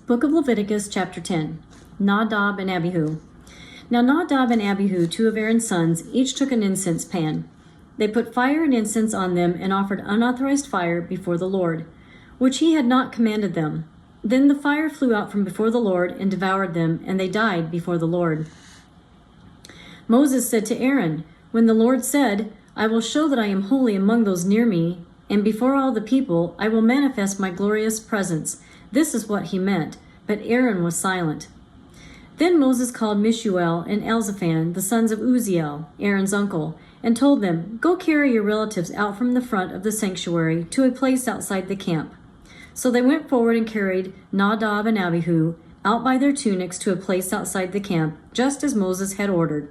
Book of Leviticus, chapter 10. Nadab and Abihu. Now Nadab and Abihu, two of Aaron's sons, each took an incense pan. They put fire and incense on them and offered unauthorized fire before the Lord, which he had not commanded them. Then the fire flew out from before the Lord and devoured them, and they died before the Lord. Moses said to Aaron, "When the Lord said, 'I will show that I am holy among those near me, and before all the people I will manifest my glorious presence,' this is what he meant, but Aaron was silent." Then Moses called Mishuel and Elzaphan, the sons of Uzziel, Aaron's uncle, and told them, "Go carry your relatives out from the front of the sanctuary to a place outside the camp." So they went forward and carried Nadab and Abihu out by their tunics to a place outside the camp, just as Moses had ordered.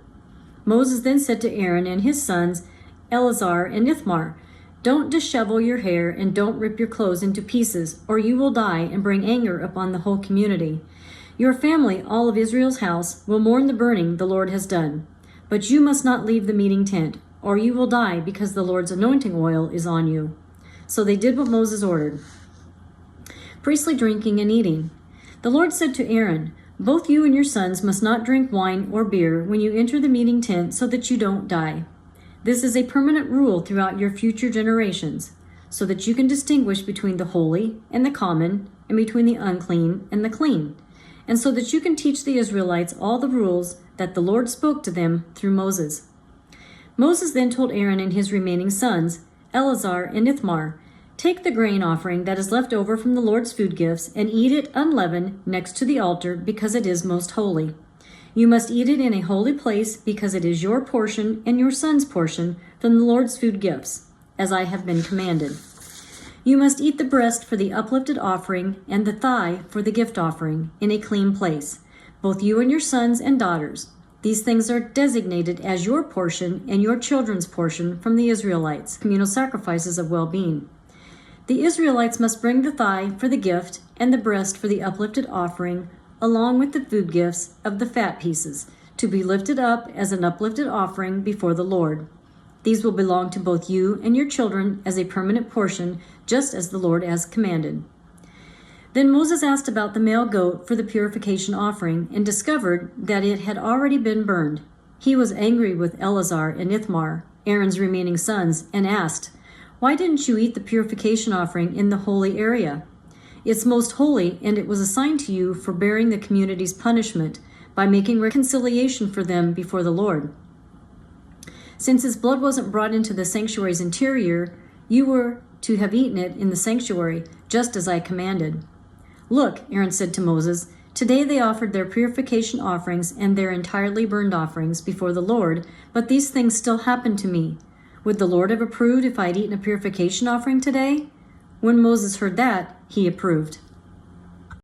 Moses then said to Aaron and his sons, Eleazar and Ithamar, "Don't dishevel your hair and don't rip your clothes into pieces, or you will die and bring anger upon the whole community. Your family, all of Israel's house, will mourn the burning the Lord has done. But you must not leave the meeting tent, or you will die because the Lord's anointing oil is on you." So they did what Moses ordered. Priestly drinking and eating. The Lord said to Aaron, "Both you and your sons must not drink wine or beer when you enter the meeting tent so that you don't die. This is a permanent rule throughout your future generations, so that you can distinguish between the holy and the common, and between the unclean and the clean, and so that you can teach the Israelites all the rules that the Lord spoke to them through Moses." Moses then told Aaron and his remaining sons, Eleazar and Ithamar, "Take the grain offering that is left over from the Lord's food gifts and eat it unleavened next to the altar because it is most holy. You must eat it in a holy place because it is your portion and your son's portion from the Lord's food gifts, as I have been commanded. You must eat the breast for the uplifted offering and the thigh for the gift offering in a clean place, both you and your sons and daughters. These things are designated as your portion and your children's portion from the Israelites, communal sacrifices of well-being. The Israelites must bring the thigh for the gift and the breast for the uplifted offering, along with the food gifts of the fat pieces, to be lifted up as an uplifted offering before the Lord. These will belong to both you and your children as a permanent portion, just as the Lord has commanded." Then Moses asked about the male goat for the purification offering and discovered that it had already been burned. He was angry with Eleazar and Ithamar, Aaron's remaining sons, and asked, "Why didn't you eat the purification offering in the holy area? It's most holy, and it was assigned to you for bearing the community's punishment by making reconciliation for them before the Lord. Since his blood wasn't brought into the sanctuary's interior, you were to have eaten it in the sanctuary, just as I commanded." "Look," Aaron said to Moses, "today they offered their purification offerings and their entirely burned offerings before the Lord, but these things still happen to me. Would the Lord have approved if I had eaten a purification offering today?" When Moses heard that, he approved.